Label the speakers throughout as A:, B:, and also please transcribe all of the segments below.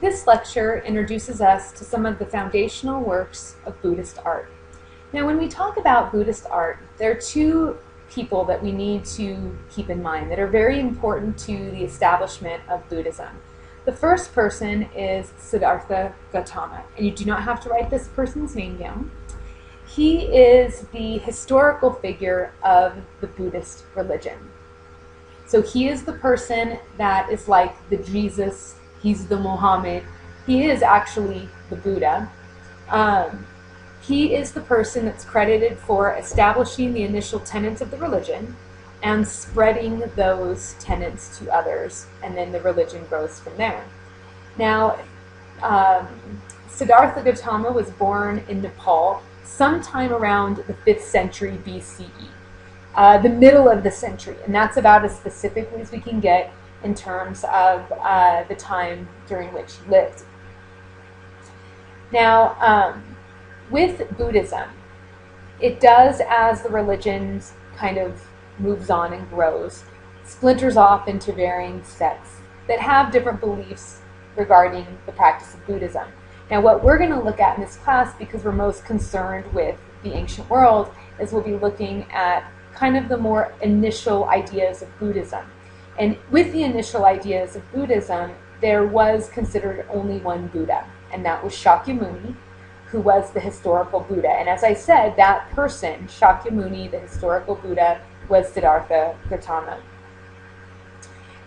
A: This lecture introduces us to some of the foundational works of Buddhist art. Now, when we talk about Buddhist art, there are two people that we need to keep in mind that are very important to the establishment of Buddhism. The first person is Siddhartha Gautama, and you do not have to write this person's name down. He is the historical figure of the Buddhist religion. So he is the person that is like the Jesus, he's the Muhammad, he is actually the Buddha. He is the person that's credited for establishing the initial tenets of the religion and spreading those tenets to others, and then the religion grows from there. Now, Siddhartha Gautama was born in Nepal sometime around the 5th century BCE, the middle of the century, and that's about as specifically as we can get in terms of the time during which he lived. Now, with Buddhism, it does, as the religion kind of moves on and grows, splinters off into varying sects that have different beliefs regarding the practice of Buddhism. Now, what we're going to look at in this class, because we're most concerned with the ancient world, is we'll be looking at kind of the more initial ideas of Buddhism. And with the initial ideas of Buddhism, there was considered only one Buddha, and that was Shakyamuni, who was the historical Buddha. And as I said, that person, Shakyamuni, the historical Buddha, was Siddhartha Gautama.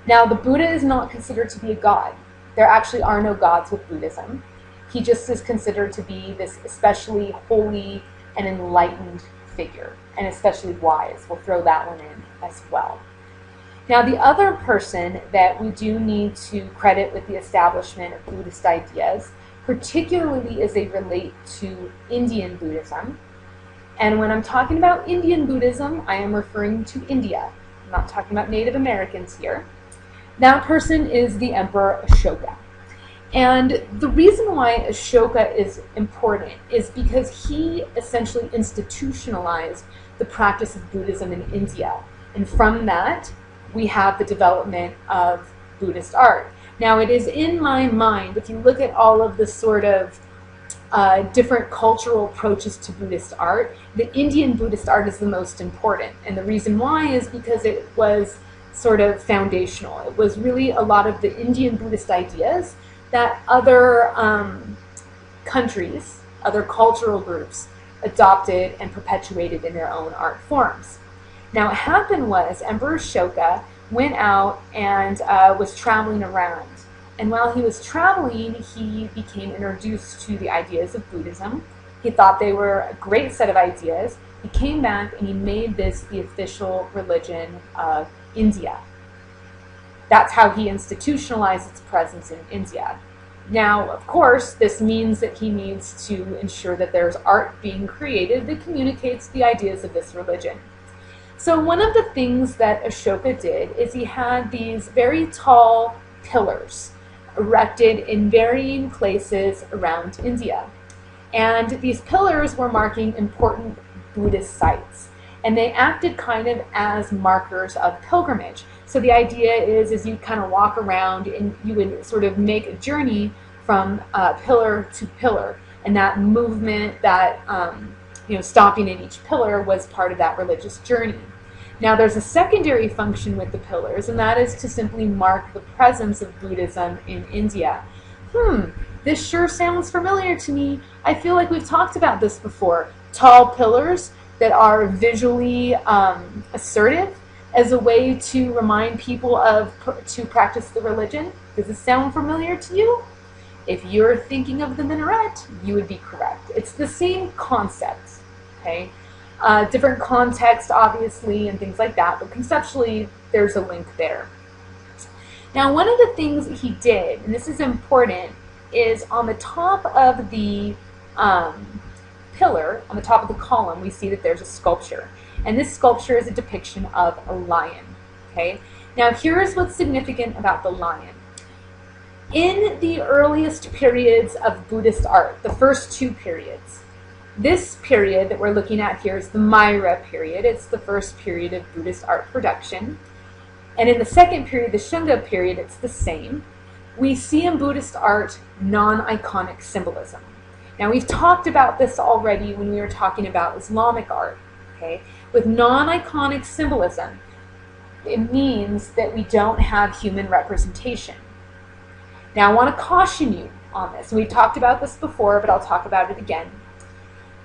A: Now, the Buddha is not considered to be a god. There actually are no gods with Buddhism. He just is considered to be this especially holy and enlightened figure, and especially wise. We'll throw that one in as well. Now, the other person that we do need to credit with the establishment of Buddhist ideas, particularly as they relate to Indian Buddhism. And when I'm talking about Indian Buddhism, I am referring to India. I'm not talking about Native Americans here. That person is the Emperor Ashoka. And the reason why Ashoka is important is because he essentially institutionalized the practice of Buddhism in India. And from that, we have the development of Buddhist art. Now, it is in my mind, if you look at all of the sort of different cultural approaches to Buddhist art, the Indian Buddhist art is the most important. And the reason why is because it was sort of foundational. It was really a lot of the Indian Buddhist ideas that other countries, other cultural groups adopted and perpetuated in their own art forms. Now, what happened was Emperor Ashoka went out and was traveling around. And while he was traveling, he became introduced to the ideas of Buddhism. He thought they were a great set of ideas. He came back and he made this the official religion of India. That's how he institutionalized its presence in India. Now, of course, this means that he needs to ensure that there's art being created that communicates the ideas of this religion. So one of the things that Ashoka did is he had these very tall pillars erected in varying places around India. And these pillars were marking important Buddhist sites. And they acted kind of as markers of pilgrimage. So the idea is you kind of walk around and you would sort of make a journey from pillar to pillar. And that movement, that stopping at each pillar was part of that religious journey. Now, there's a secondary function with the pillars, and that is to simply mark the presence of Buddhism in India. This sure sounds familiar to me. I feel like we've talked about this before. Tall pillars that are visually assertive as a way to remind people to practice the religion. Does this sound familiar to you? If you're thinking of the minaret, you would be correct. It's the same concept, okay? Different context, obviously, and things like that, but conceptually, there's a link there. Now, one of the things that he did, and this is important, is on the top of the pillar, on the top of the column, we see that there's a sculpture. And this sculpture is a depiction of a lion, okay? Now, here's what's significant about the lion. In the earliest periods of Buddhist art, the first two periods, this period that we're looking at here is the Myra period. It's the first period of Buddhist art production. And in the second period, the Shunga period, it's the same. we see in Buddhist art non-iconic symbolism. Now, we've talked about this already when we were talking about Islamic art. Okay? With non-iconic symbolism, it means that we don't have human representation. Now, I want to caution you on this. We've talked about this before, but I'll talk about it again.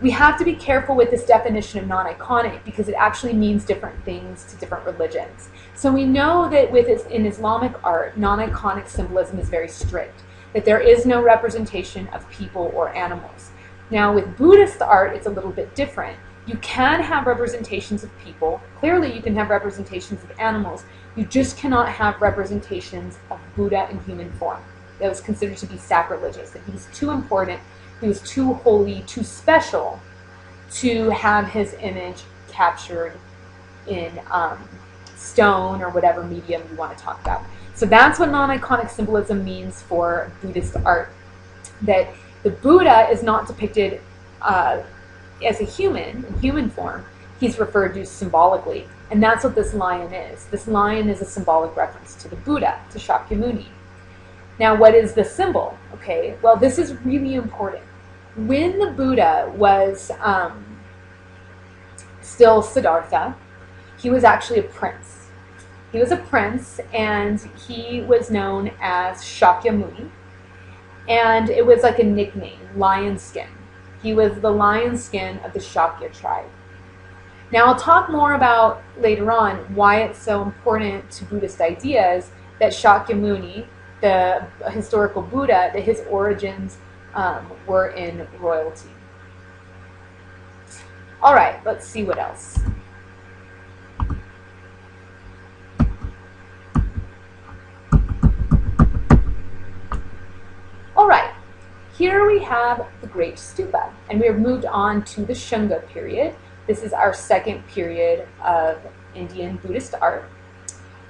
A: We have to be careful with this definition of non-iconic because it actually means different things to different religions. So we know that in Islamic art, non-iconic symbolism is very strict, that there is no representation of people or animals. Now, with Buddhist art, it's a little bit different. You can have representations of people. Clearly, you can have representations of animals. You just cannot have representations of Buddha in human form. That was considered to be sacrilegious, that he was too important, he was too holy, too special to have his image captured in stone or whatever medium you want to talk about. So that's what non-iconic symbolism means for Buddhist art, that the Buddha is not depicted as a human, in human form. He's referred to symbolically, and that's what this lion is. This lion is a symbolic reference to the Buddha, to Shakyamuni. Now, what is the symbol? Okay, well, this is really important. When the Buddha was still Siddhartha, he was actually a prince. He was a prince, and he was known as Shakyamuni, and it was like a nickname, lion skin. He was the lion skin of the Shakya tribe. Now, I'll talk more about later on why it's so important to Buddhist ideas that Shakyamuni, the historical Buddha, that his origins were in royalty. All right, let's see what else. All right, here we have the Great Stupa, and we have moved on to the Shunga period. This is our second period of Indian Buddhist art.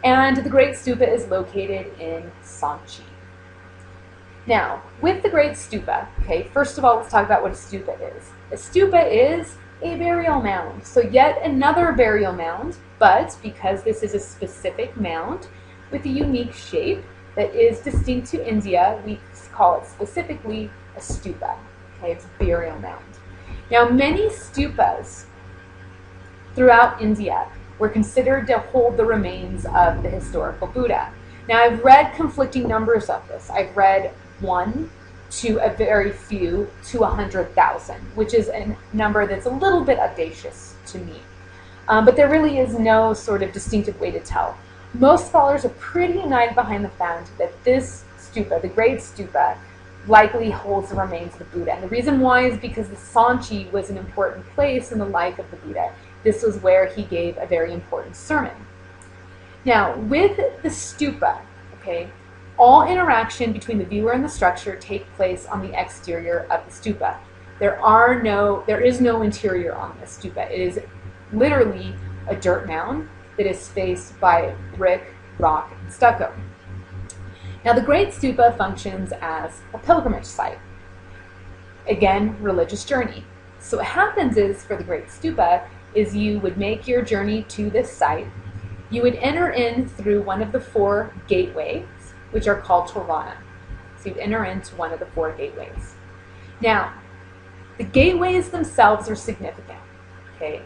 A: And the Great Stupa is located in Sanchi. Now, with the Great Stupa, okay, first of all, let's talk about what a stupa is. A stupa is a burial mound. So yet another burial mound, but because this is a specific mound with a unique shape that is distinct to India, we call it specifically a stupa. Okay, it's a burial mound. Now, many stupas throughout India were considered to hold the remains of the historical Buddha. Now, I've read conflicting numbers of this. I've read 1 to a very few to 100,000, which is a number that's a little bit audacious to me. But there really is no sort of distinctive way to tell. Most scholars are pretty united behind the fact that this stupa, the Great Stupa, likely holds the remains of the Buddha. And the reason why is because the Sanchi was an important place in the life of the Buddha. This was where he gave a very important sermon. Now, with the stupa, okay, all interaction between the viewer and the structure take place on the exterior of the stupa. There is no interior on the stupa. It is literally a dirt mound that is faced by brick, rock, and stucco. Now, the Great Stupa functions as a pilgrimage site. Again, religious journey. So what happens is, for the Great Stupa, is you would make your journey to this site. You would enter in through one of the 4 gateways, which are called torana. So you'd enter into one of the 4 gateways. Now, the gateways themselves are significant. Okay,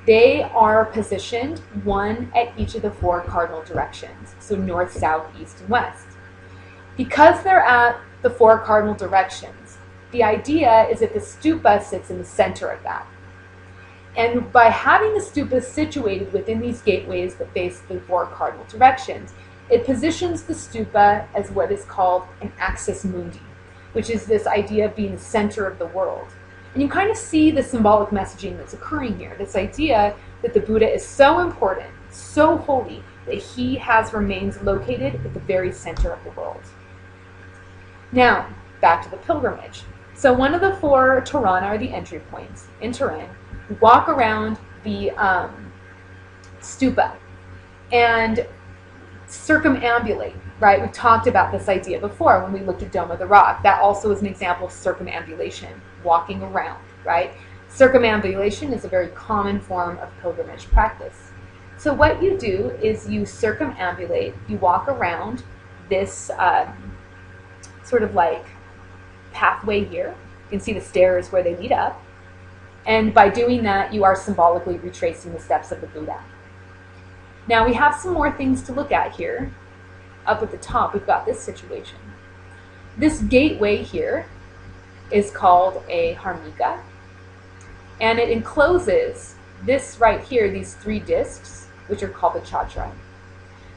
A: they are positioned one at each of the 4 cardinal directions, so north, south, east, and west. Because they're at the 4 cardinal directions, the idea is that the stupa sits in the center of that. And by having the stupa situated within these gateways that face the 4 cardinal directions, it positions the stupa as what is called an axis mundi, which is this idea of being the center of the world. And you kind of see the symbolic messaging that's occurring here, this idea that the Buddha is so important, so holy, that he has remains located at the very center of the world. Now, back to the pilgrimage. So one of the 4 torana are the entry points. Enter in, walk around the stupa, and circumambulate, right? We've talked about this idea before when we looked at Dome of the Rock. That also is an example of circumambulation, walking around, right? Circumambulation is a very common form of pilgrimage practice. So what you do is you circumambulate, you walk around this sort of like pathway here. You can see the stairs where they lead up. And by doing that, you are symbolically retracing the steps of the Buddha. Now we have some more things to look at here. Up at the top, we've got this situation. This gateway here is called a harmika, and it encloses this right here, these 3 discs, which are called the chatta.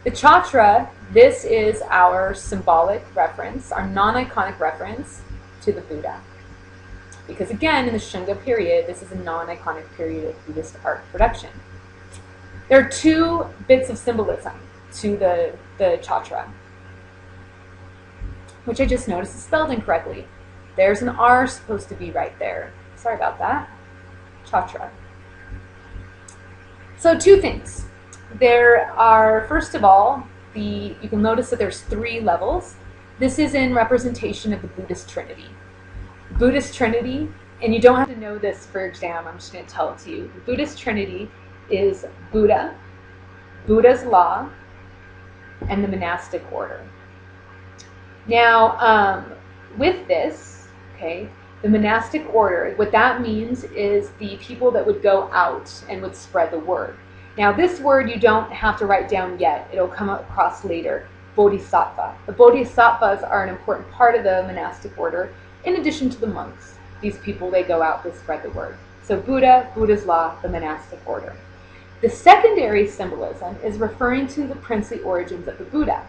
A: The chatta, this is our symbolic reference, our non-iconic reference to the Buddha. Because again, in the Shunga period, this is a non-iconic period of Buddhist art production. There are 2 bits of symbolism to the chatta, which I just noticed is spelled incorrectly. There's an R supposed to be right there. Sorry about that. Chatta. So 2 things. There are, first of all, you can notice that there's 3 levels. This is in representation of the Buddhist Trinity. The Buddhist Trinity, and you don't have to know this for exam, I'm just going to tell it to you. The Buddhist Trinity is Buddha, Buddha's law, and the monastic order. Now, with this, okay, the monastic order, what that means is the people that would go out and would spread the word. Now, this word you don't have to write down yet. It'll come across later. Bodhisattva. The Bodhisattvas are an important part of the monastic order, in addition to the monks. These people, they go out, they spread the word. So Buddha, Buddha's law, the monastic order. The secondary symbolism is referring to the princely origins of the Buddha.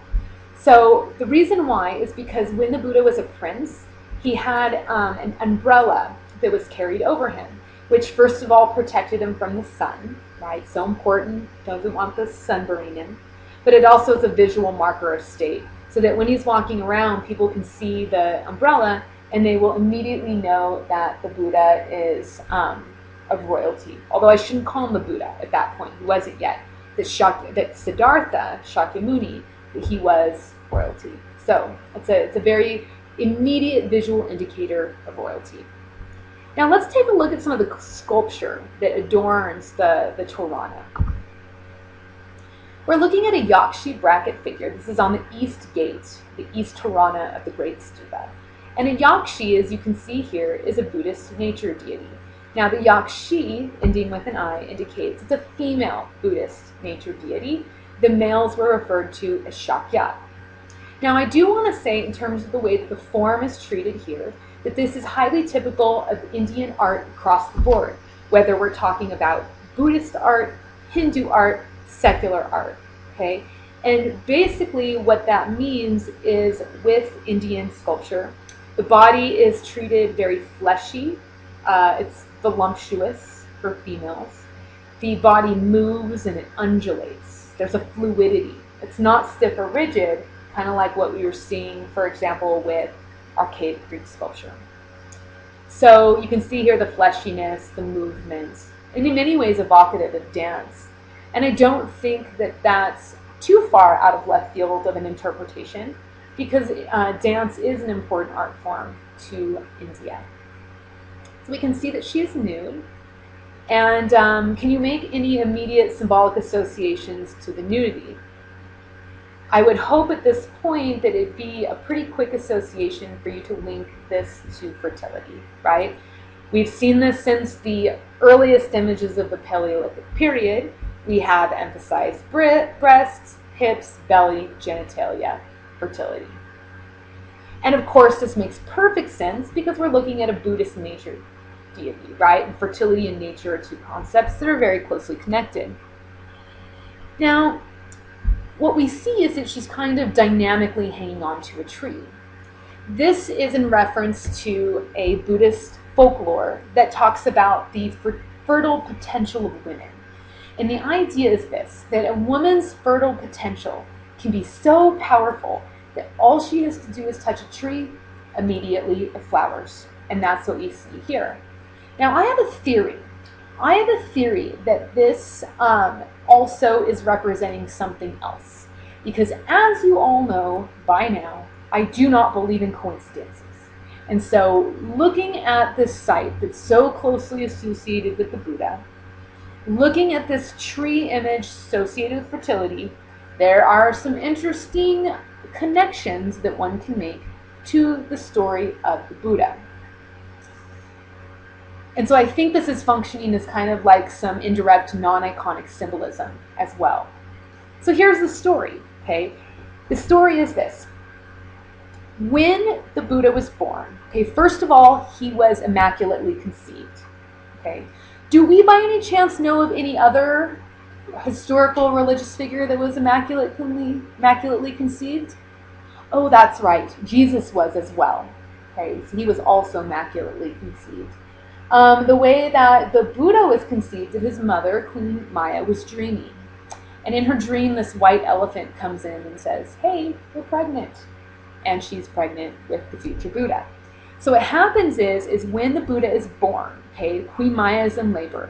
A: So the reason why is because when the Buddha was a prince, he had an umbrella that was carried over him, which first of all protected him from the sun, right? So important, doesn't want the sun burning him. But it also is a visual marker of state, so that when he's walking around, people can see the umbrella and they will immediately know that the Buddha is of royalty. Although I shouldn't call him the Buddha at that point, he wasn't yet. That Siddhartha, Shakyamuni, that he was royalty. So it's a very immediate visual indicator of royalty. Now let's take a look at some of the sculpture that adorns the torana. We're looking at a Yakshi bracket figure. This is on the east gate, the east torana of the Great Stupa. And a Yakshi, as you can see here, is a Buddhist nature deity. Now the Yakshi, ending with an I, indicates it's a female Buddhist nature deity. The males were referred to as Shakya. Now I do want to say, in terms of the way that the form is treated here, that this is highly typical of Indian art across the board, whether we're talking about Buddhist art, Hindu art, secular art, okay? And basically what that means is with Indian sculpture, the body is treated very fleshy. It's voluptuous for females. The body moves and it undulates. There's a fluidity. It's not stiff or rigid, kind of like what we were seeing, for example, with archaic Greek sculpture. So you can see here the fleshiness, the movement, and in many ways evocative of dance. And I don't think that that's too far out of left field of an interpretation, because dance is an important art form to India. So we can see that she is nude. And can you make any immediate symbolic associations to the nudity? I would hope at this point that it'd be a pretty quick association for you to link this to fertility, right? We've seen this since the earliest images of the Paleolithic period. We have emphasized breasts, hips, belly, genitalia, fertility. And of course, this makes perfect sense because we're looking at a Buddhist nature deity, right? And fertility and nature are 2 concepts that are very closely connected. Now, what we see is that she's kind of dynamically hanging onto a tree. This is in reference to a Buddhist folklore that talks about the fertile potential of women. And the idea is this, that a woman's fertile potential can be so powerful that all she has to do is touch a tree, immediately it flowers. And that's what we see here. Now I have a theory. I have a theory that this also is representing something else. Because as you all know by now, I do not believe in coincidences. And so looking at this site that's so closely associated with the Buddha, looking at this tree image associated with fertility, there are some interesting connections that one can make to the story of the Buddha. And so I think this is functioning as kind of like some indirect non-iconic symbolism as well. So here's the story, okay? The story is this. When the Buddha was born, okay, first of all, he was immaculately conceived, okay? Do we by any chance know of any other historical religious figure that was immaculately conceived? Oh, that's right. Jesus was as well, okay? So he was also immaculately conceived. The way that the Buddha was conceived of his mother, Queen Maya, was dreaming. And in her dream, this white elephant comes in and says, hey, you're pregnant. And she's pregnant with the future Buddha. So what happens is when the Buddha is born, okay, Queen Maya is in labor.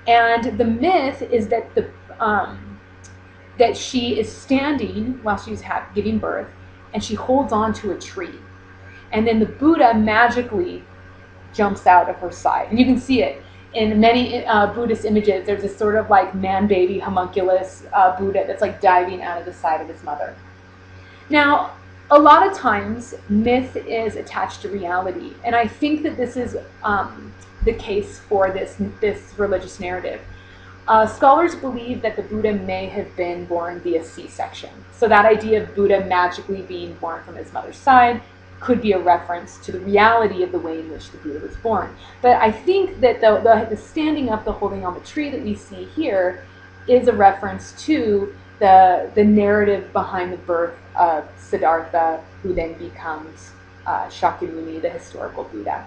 A: And the myth is that that she is standing while she's giving birth, and she holds on to a tree. And then the Buddha magically jumps out of her side. And you can see it in many Buddhist images. There's this sort of like man-baby homunculus Buddha that's like diving out of the side of his mother. Now, a lot of times myth is attached to reality. And I think that this is the case for this religious narrative. Scholars believe that the Buddha may have been born via C-section. So that idea of Buddha magically being born from his mother's side could be a reference to the reality of the way in which the Buddha was born. But I think that the standing up, the holding on the tree that we see here is a reference to the narrative behind the birth of Siddhartha, who then becomes Shakyamuni, the historical Buddha.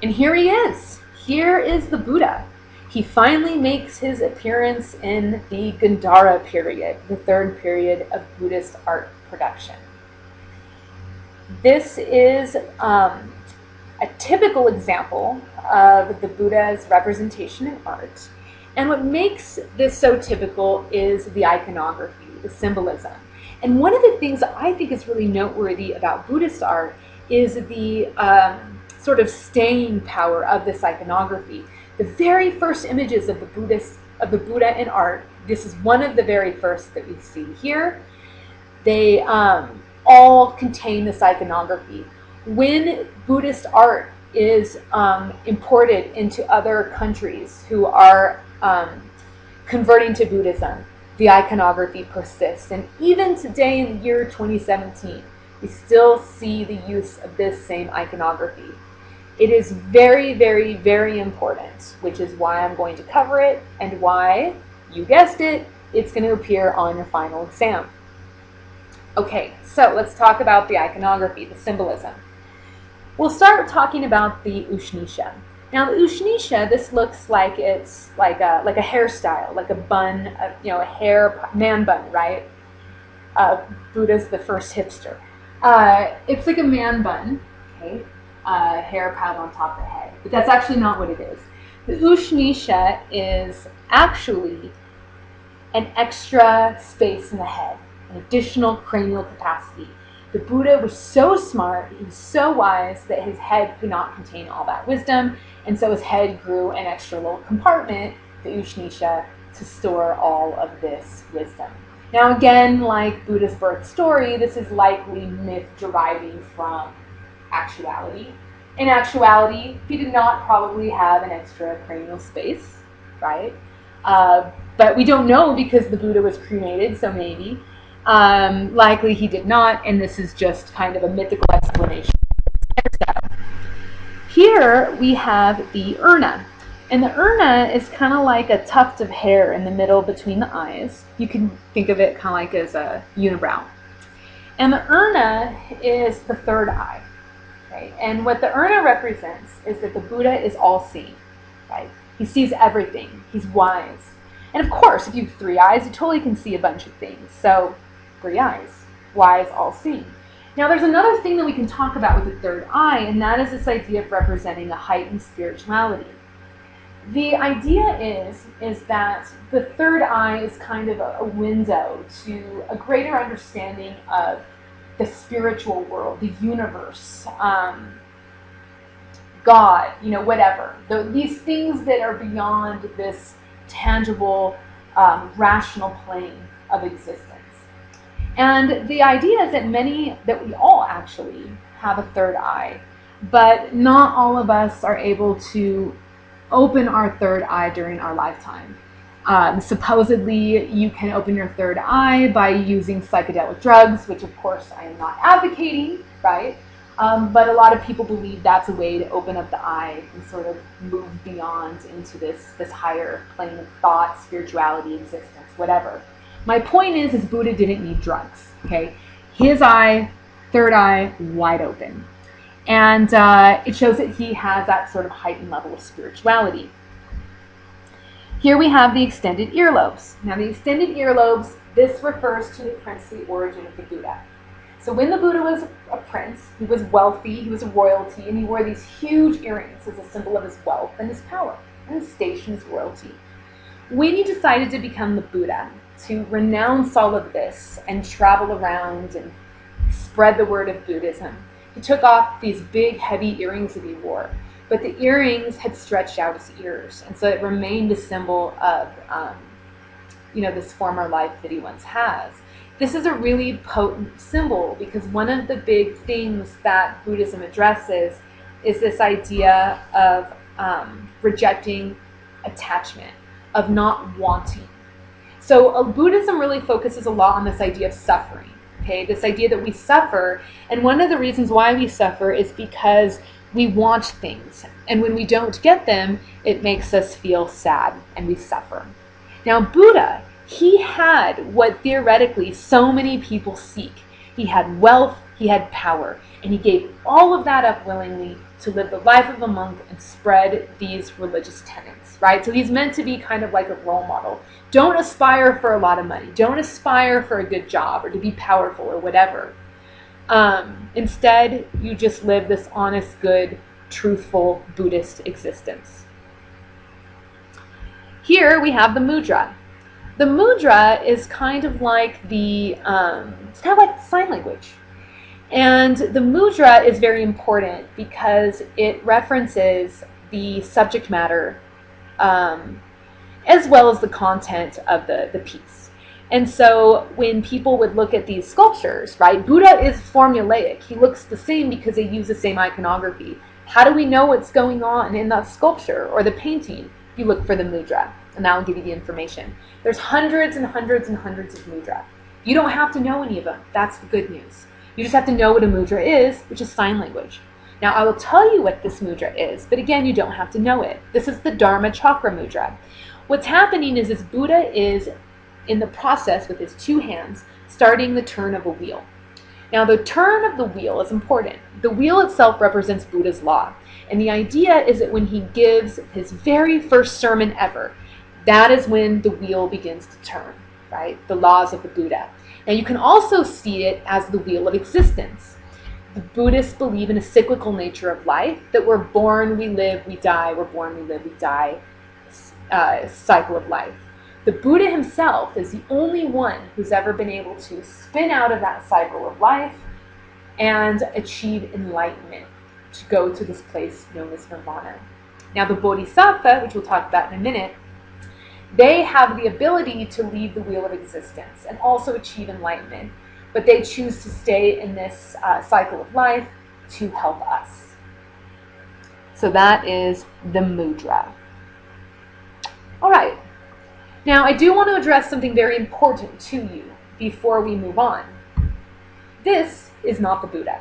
A: And here he is. Here is the Buddha. He finally makes his appearance in the Gandhara period, the third period of Buddhist art production. This is a typical example of the Buddha's representation in art. And what makes this so typical is the iconography, the symbolism. And one of the things that I think is really noteworthy about Buddhist art is the sort of staying power of this iconography. The very first images of the Buddha in art, this is one of the very first that we see here. They all contain this iconography. When Buddhist art is imported into other countries who are converting to Buddhism, the iconography persists. And even today in the year 2017, we still see the use of this same iconography. It is very, very, very important, which is why I'm going to cover it and why, you guessed it, it's going to appear on your final exam. Okay, so let's talk about the iconography, the symbolism. We'll start talking about the Ushnisha. Now, the Ushnisha, this looks like it's like a hairstyle, like a bun, a hair man bun, right? Buddha's the first hipster. It's like a man bun, okay? Hair piled on top of the head, but that's actually not what it is. The Ushnisha is actually an extra space in the head, an additional cranial capacity. The Buddha was so smart, he was so wise that his head could not contain all that wisdom, and so his head grew an extra little compartment, the Ushnisha, to store all of this wisdom. Now again, like Buddha's birth story, this is likely myth deriving from actuality. In actuality, he did not probably have an extra cranial space, right? But we don't know because the Buddha was cremated, so maybe. Likely he did not, and this is just kind of a mythical explanation. Here we have the urna. And the urna is kind of like a tuft of hair in the middle between the eyes. You can think of it kind of like as a unibrow. And the urna is the third eye. Okay? And what the urna represents is that the Buddha is all-seeing. Right? He sees everything. He's wise. And of course, if you have three eyes, you totally can see a bunch of things. So, three eyes. Wise, all-seeing. Now, there's another thing that we can talk about with the third eye, and that is this idea of representing a heightened spirituality. The idea is that the third eye is kind of a window to a greater understanding of the spiritual world, the universe, God, whatever. These things that are beyond this tangible, rational plane of existence. And the idea is that we all actually have a third eye, but not all of us are able to open our third eye during our lifetime. Supposedly, you can open your third eye by using psychedelic drugs, which of course I am not advocating, right? But a lot of people believe that's a way to open up the eye and sort of move beyond into this higher plane of thought, spirituality, existence, whatever. My point is Buddha didn't need drugs, okay? His eye, third eye, wide open. And it shows that he has that sort of heightened level of spirituality. Here we have the extended earlobes. Now the extended earlobes, this refers to the princely origin of the Buddha. So when the Buddha was a prince, he was wealthy, he was a royalty, and he wore these huge earrings as a symbol of his wealth and his power and his station as royalty. When he decided to become the Buddha, to renounce all of this and travel around and spread the word of Buddhism, he took off these big, heavy earrings that he wore. But the earrings had stretched out his ears, and so it remained a symbol of, this former life that he once has. This is a really potent symbol because one of the big things that Buddhism addresses is this idea of rejecting attachment, of not wanting. So Buddhism really focuses a lot on this idea of suffering, okay? This idea that we suffer, and one of the reasons why we suffer is because we want things, and when we don't get them, it makes us feel sad, and we suffer. Now, Buddha, he had what theoretically so many people seek. He had wealth, he had power, and he gave all of that up willingly to live the life of a monk and spread these religious tenets, right? So he's meant to be kind of like a role model. Don't aspire for a lot of money. Don't aspire for a good job or to be powerful or whatever. Instead, you just live this honest, good, truthful Buddhist existence. Here we have the mudra. The mudra is kind of like it's kind of like sign language. And the mudra is very important because it references the subject matter as well as the content of the piece. And so when people would look at these sculptures, right, Buddha is formulaic. He looks the same because they use the same iconography. How do we know what's going on in that sculpture or the painting? You look for the mudra, and that will give you the information. There's hundreds and hundreds and hundreds of mudra. You don't have to know any of them. That's the good news. You just have to know what a mudra is, which is sign language. Now, I will tell you what this mudra is, but again, you don't have to know it. This is the Dharma Chakra mudra. What's happening is Buddha is in the process with his two hands, starting the turn of a wheel. Now, the turn of the wheel is important. The wheel itself represents Buddha's law. And the idea is that when he gives his very first sermon ever, that is when the wheel begins to turn, right? The laws of the Buddha. Now, you can also see it as the wheel of existence. The Buddhists believe in a cyclical nature of life, that we're born, we live, we die, we're born, we live, we die, cycle of life. The Buddha himself is the only one who's ever been able to spin out of that cycle of life and achieve enlightenment, to go to this place known as nirvana. Now the Bodhisattva, which we'll talk about in a minute, they have the ability to leave the wheel of existence and also achieve enlightenment, but they choose to stay in this cycle of life to help us. So that is the mudra. All right. Now, I do want to address something very important to you before we move on. This is not the Buddha.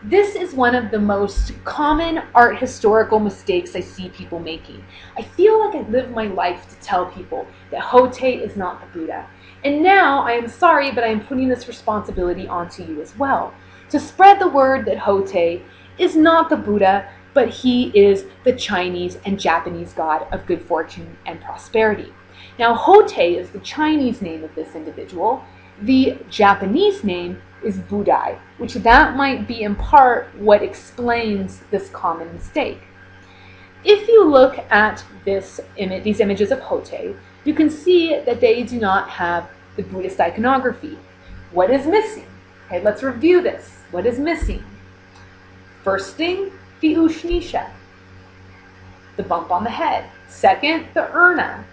A: This is one of the most common art historical mistakes I see people making. I feel like I live my life to tell people that Hotei is not the Buddha. And now, I am sorry, but I am putting this responsibility onto you as well, to spread the word that Hotei is not the Buddha, but he is the Chinese and Japanese god of good fortune and prosperity. Now, Hotei is the Chinese name of this individual. The Japanese name is Budai, which that might be in part what explains this common mistake. If you look at these images of Hotei, you can see that they do not have the Buddhist iconography. What is missing? Okay, let's review this. What is missing? First thing, the Ushnisha, the bump on the head. Second, the urna.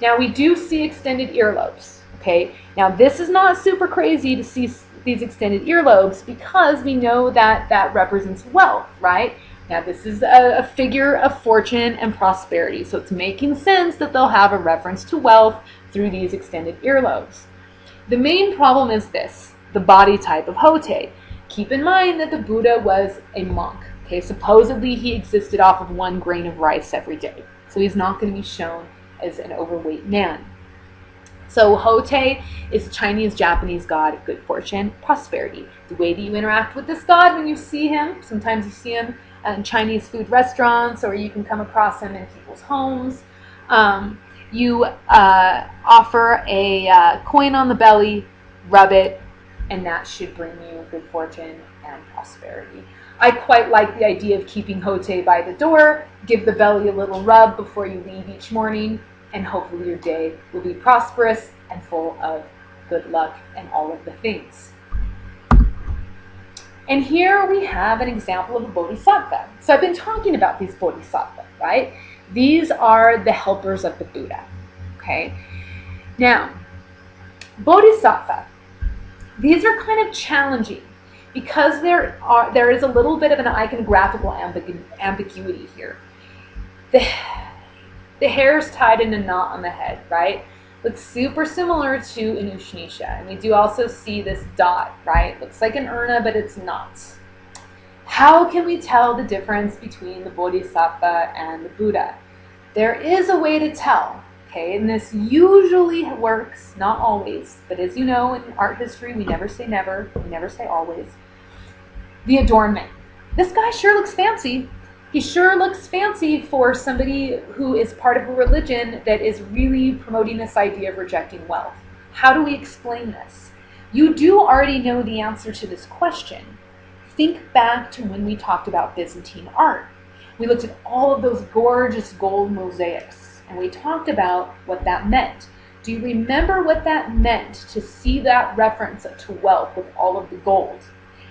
A: Now we do see extended earlobes, Okay, now this is not super crazy to see these extended earlobes because we know that that represents wealth, right? Now this is a figure of fortune and prosperity, so it's making sense that they'll have a reference to wealth through these extended earlobes. The main problem is this, the body type of Hote. Keep in mind that the Buddha was a monk. Okay, supposedly he existed off of 1 grain of rice every day, so he's not going to be shown as an overweight man. So Hote is a Chinese-Japanese god of good fortune, prosperity. The way that you interact with this god when you see him, sometimes you see him in Chinese food restaurants, or you can come across him in people's homes. You offer a coin on the belly, rub it, and that should bring you good fortune and prosperity. I quite like the idea of keeping Hote by the door. Give the belly a little rub before you leave each morning, and hopefully your day will be prosperous and full of good luck and all of the things. And here we have an example of a Bodhisattva. So I've been talking about these Bodhisattvas, right? These are the helpers of the Buddha, okay? Now, Bodhisattva, these are kind of challenging because there is a little bit of an iconographical ambiguity here. The hair is tied in a knot on the head, right? Looks super similar to an Ushnisha. And we do also see this dot, right? Looks like an urna, but it's not. How can we tell the difference between the Bodhisattva and the Buddha? There is a way to tell, okay? And this usually works, not always, but as you know, in art history, we never say never, we never say always. The adornment. This guy sure looks fancy. He sure looks fancy for somebody who is part of a religion that is really promoting this idea of rejecting wealth. How do we explain this? You do already know the answer to this question. Think back to when we talked about Byzantine art. We looked at all of those gorgeous gold mosaics, and we talked about what that meant. Do you remember what that meant to see that reference to wealth with all of the gold?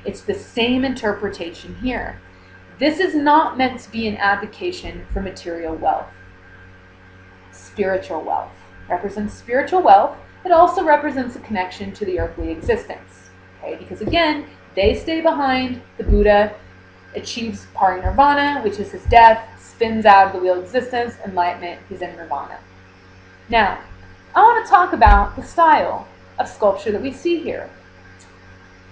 A: It's the same interpretation here. This is not meant to be an advocation for material wealth. Spiritual wealth represents spiritual wealth. It also represents a connection to the earthly existence. Okay? Because again, they stay behind. The Buddha achieves parinirvana, which is his death, spins out of the wheel of existence, enlightenment, he's in nirvana. Now, I want to talk about the style of sculpture that we see here.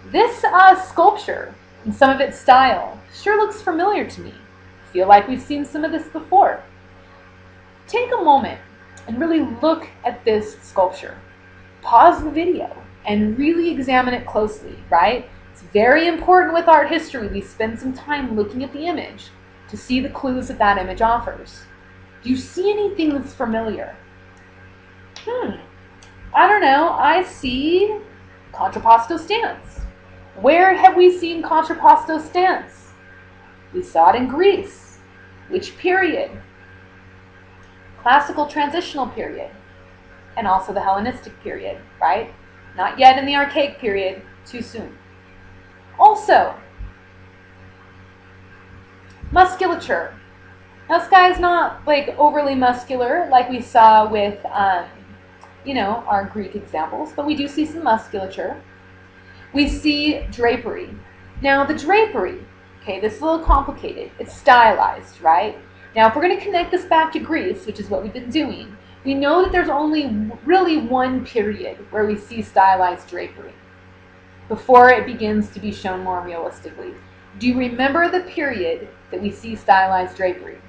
A: This sculpture, and some of its style, sure looks familiar to me. I feel like we've seen some of this before. Take a moment and really look at this sculpture. Pause the video and really examine it closely, right? It's very important with art history. We spend some time looking at the image to see the clues that that image offers. Do you see anything that's familiar? I don't know. I see contrapposto stance. Where have we seen contrapposto stance? We saw it in Greece. Which period? Classical transitional period. And also the Hellenistic period, right? Not yet in the archaic period, too soon. Also, musculature. Now this guy is not like overly muscular like we saw with, our Greek examples, but we do see some musculature. We see drapery. Now the drapery, okay, this is a little complicated. It's stylized, right? Now if we're going to connect this back to Greece, which is what we've been doing, we know that there's only really one period where we see stylized drapery before it begins to be shown more realistically. Do you remember the period that we see stylized drapery?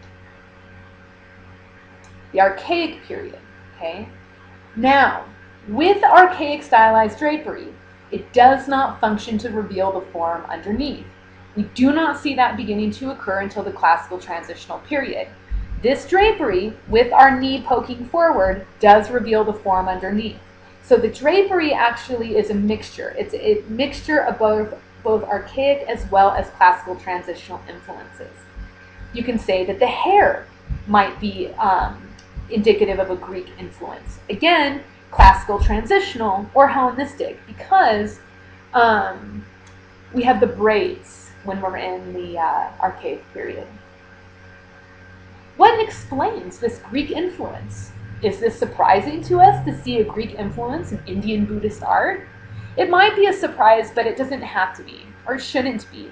A: The archaic period, okay? Now, with archaic stylized drapery, it does not function to reveal the form underneath. We do not see that beginning to occur until the classical transitional period. This drapery, with our knee poking forward, does reveal the form underneath. So the drapery actually is a mixture. It's a mixture of both archaic as well as classical transitional influences. You can say that the hair might be indicative of a Greek influence. Again, classical transitional or Hellenistic, because we have the braids when we're in the archaic period. What explains this Greek influence? Is this surprising to us to see a Greek influence in Indian Buddhist art? It might be a surprise, but it doesn't have to be, or shouldn't be,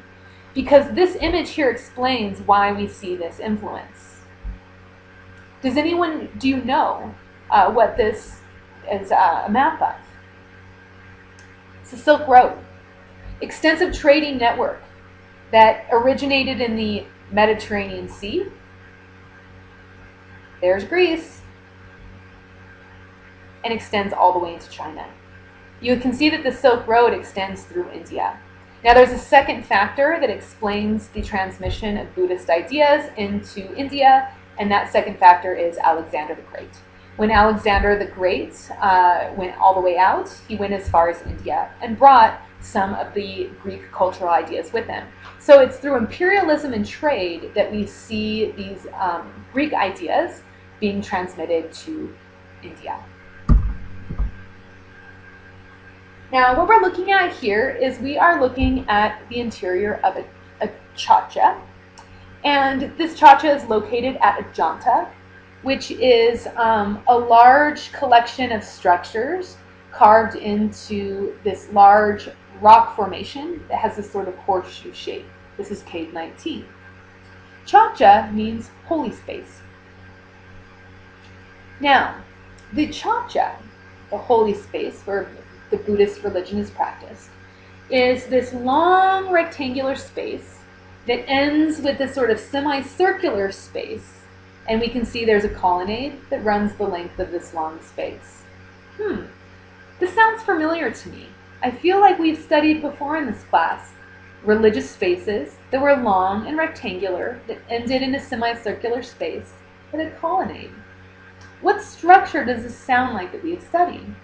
A: because this image here explains why we see this influence. Do you know what this is a map of? It's the Silk Road, extensive trading network that originated in the Mediterranean Sea. There's Greece, and extends all the way into China. You can see that the Silk Road extends through India. Now there's a second factor that explains the transmission of Buddhist ideas into India, and that second factor is Alexander the Great. When Alexander the Great went all the way out, he went as far as India and brought some of the Greek cultural ideas with him. So it's through imperialism and trade that we see these Greek ideas being transmitted to India. Now, what we're looking at here is we are looking at the interior of a chatta, and this chatta is located at Ajanta, which is a large collection of structures carved into this large rock formation that has this sort of horseshoe shape. This is Cave 19. Chatta means holy space. Now, the chatta, the holy space where the Buddhist religion is practiced, is this long rectangular space that ends with this sort of semicircular space, and we can see there's a colonnade that runs the length of this long space. This sounds familiar to me. I feel like we've studied before in this class religious spaces that were long and rectangular that ended in a semicircular space with a colonnade. What structure does this sound like that we have studied?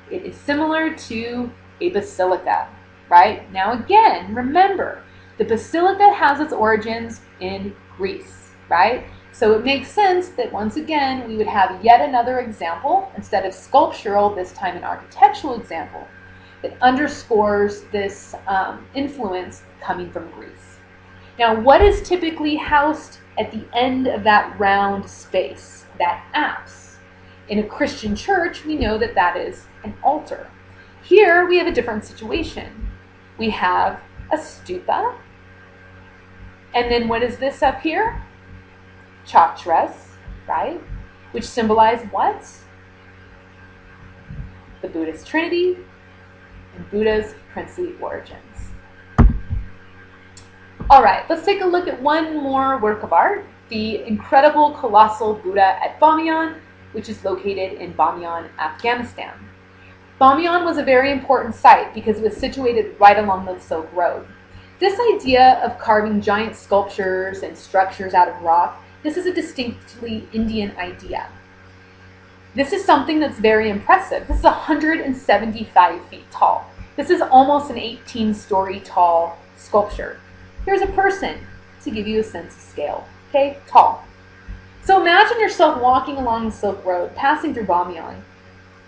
A: It is similar to a basilica, right? Now again, remember, the basilica has its origins in Greece, right? So it makes sense that once again, we would have yet another example, instead of sculptural, this time an architectural example, that underscores this influence coming from Greece. Now, what is typically housed at the end of that round space, that apse? In a Christian church, we know that that is an altar. Here, we have a different situation. We have a stupa, and then what is this up here? Chakras, right? Which symbolize what? The Buddhist Trinity and Buddha's princely origins. All right, let's take a look at one more work of art, the incredible Colossal Buddha at Bamiyan, which is located in Bamiyan, Afghanistan. Bamiyan was a very important site because it was situated right along the Silk Road. This idea of carving giant sculptures and structures out of rock, this is a distinctly Indian idea. This is something that's very impressive. This is 175 feet tall. This is almost an 18-story tall sculpture. Here's a person to give you a sense of scale, okay? Tall. So imagine yourself walking along the Silk Road, passing through Bamiyan.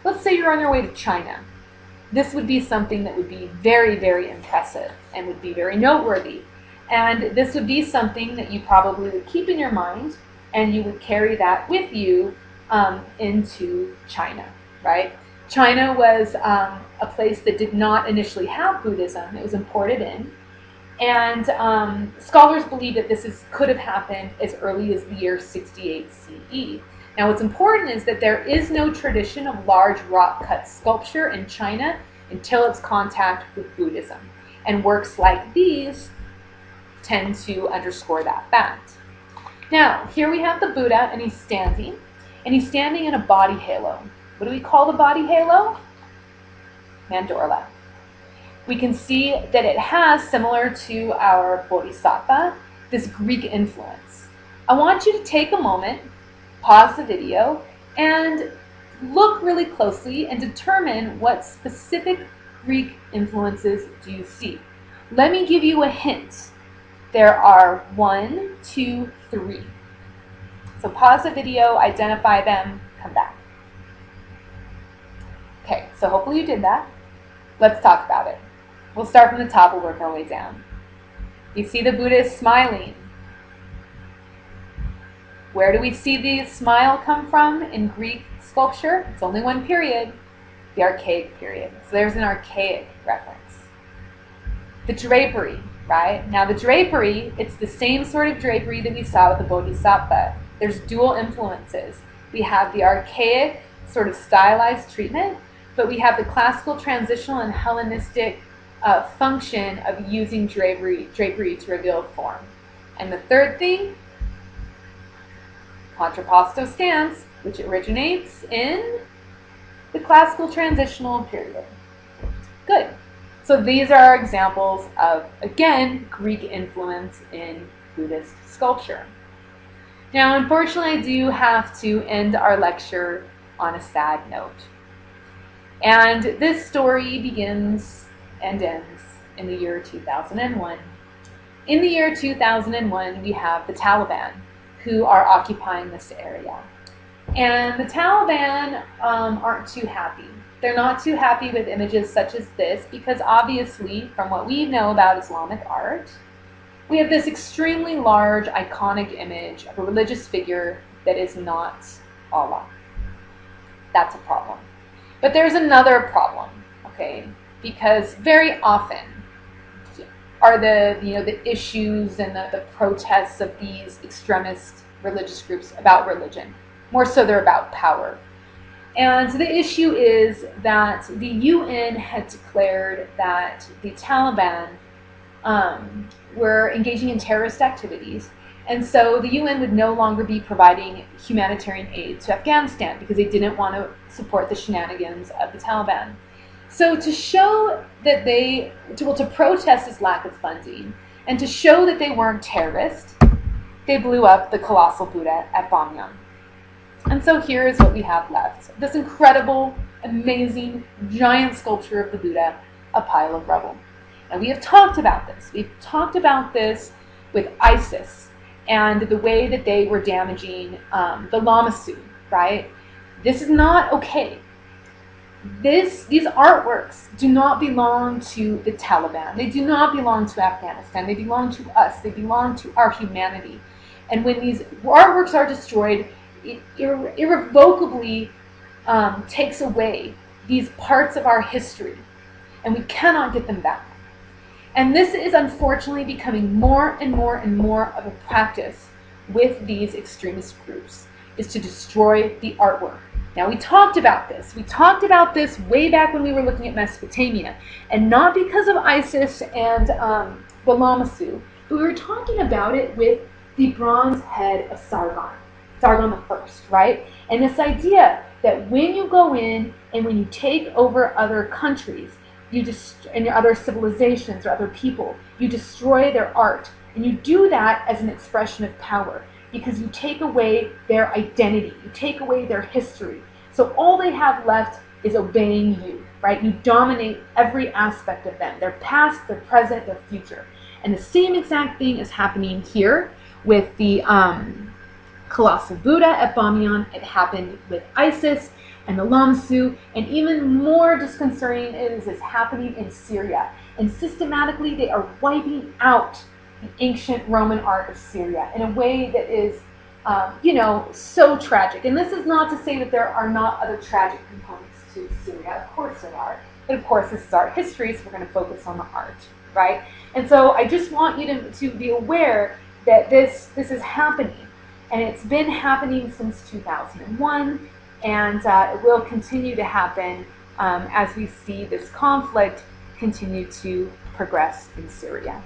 A: Let's say you're on your way to China. This would be something that would be very, very impressive and would be very noteworthy. And this would be something that you probably would keep in your mind, and you would carry that with you into China, right? China was a place that did not initially have Buddhism. It was imported in. And scholars believe that this could have happened as early as the year 68 CE. Now what's important is that there is no tradition of large rock-cut sculpture in China until its contact with Buddhism. And works like these tend to underscore that fact. Now, here we have the Buddha, and he's standing in a body halo. What do we call the body halo? Mandorla. We can see that it has, similar to our Bodhisattva, this Greek influence. I want you to take a moment, pause the video, and look really closely and determine what specific Greek influences do you see. Let me give you a hint. There are 1, 2, 3. So pause the video, identify them, come back. Okay, so hopefully you did that. Let's talk about it. We'll start from the top, we'll work our way down. You see the Buddha is smiling. Where do we see the smile come from in Greek sculpture? It's only one period, the Archaic period. So there's an archaic reference. The drapery, right? Now the drapery, it's the same sort of drapery that we saw with the Bodhisattva. There's dual influences. We have the archaic sort of stylized treatment, but we have the classical, transitional, and Hellenistic function of using drapery to reveal form. And the third thing, contrapposto stance, which originates in the classical transitional period. Good. So these are our examples of, again, Greek influence in Buddhist sculpture. Now, unfortunately, I do have to end our lecture on a sad note. And this story begins and ends in the year 2001. In the year 2001, we have the Taliban, who are occupying this area. And the Taliban aren't too happy. They're not too happy with images such as this because obviously, from what we know about Islamic art, we have this extremely large, iconic image of a religious figure that is not Allah. That's a problem. But there's another problem, okay? Because very often are the issues and the protests of these extremist religious groups about religion. More so they're about power. And the issue is that the UN had declared that the Taliban were engaging in terrorist activities, and so the UN would no longer be providing humanitarian aid to Afghanistan because they didn't want to support the shenanigans of the Taliban. So to show that to protest this lack of funding and to show that they weren't terrorists, they blew up the Colossal Buddha at Bamiyan. And so here is what we have left. This incredible, amazing, giant sculpture of the Buddha, a pile of rubble. And we have talked about this. We've talked about this with ISIS and the way that they were damaging the Lamasu, right? This is not okay. These artworks do not belong to the Taliban. They do not belong to Afghanistan. They belong to us. They belong to our humanity. And when these artworks are destroyed, it irrevocably takes away these parts of our history, and we cannot get them back. And this is unfortunately becoming more and more and more of a practice with these extremist groups, is to destroy the artwork. Now, we talked about this. We talked about this way back when we were looking at Mesopotamia, and not because of ISIS and the Lamasu, but we were talking about it with the bronze head of Sargon I, right? And this idea that when you go in and when you take over other countries, and other civilizations or other people, you destroy their art. And you do that as an expression of power because you take away their identity, you take away their history. So all they have left is obeying you, right? You dominate every aspect of them, their past, their present, their future. And the same exact thing is happening here with the Colossal Buddha at Bamiyan. It happened with ISIS and the Lamasu, and even more disconcerting is happening in Syria. And systematically they are wiping out the ancient Roman art of Syria in a way that is, so tragic. And this is not to say that there are not other tragic components to Syria. Of course there are. But of course this is art history, so we're going to focus on the art, right? And so I just want you to be aware that this is happening. And it's been happening since 2001. And it will continue to happen as we see this conflict continue to progress in Syria.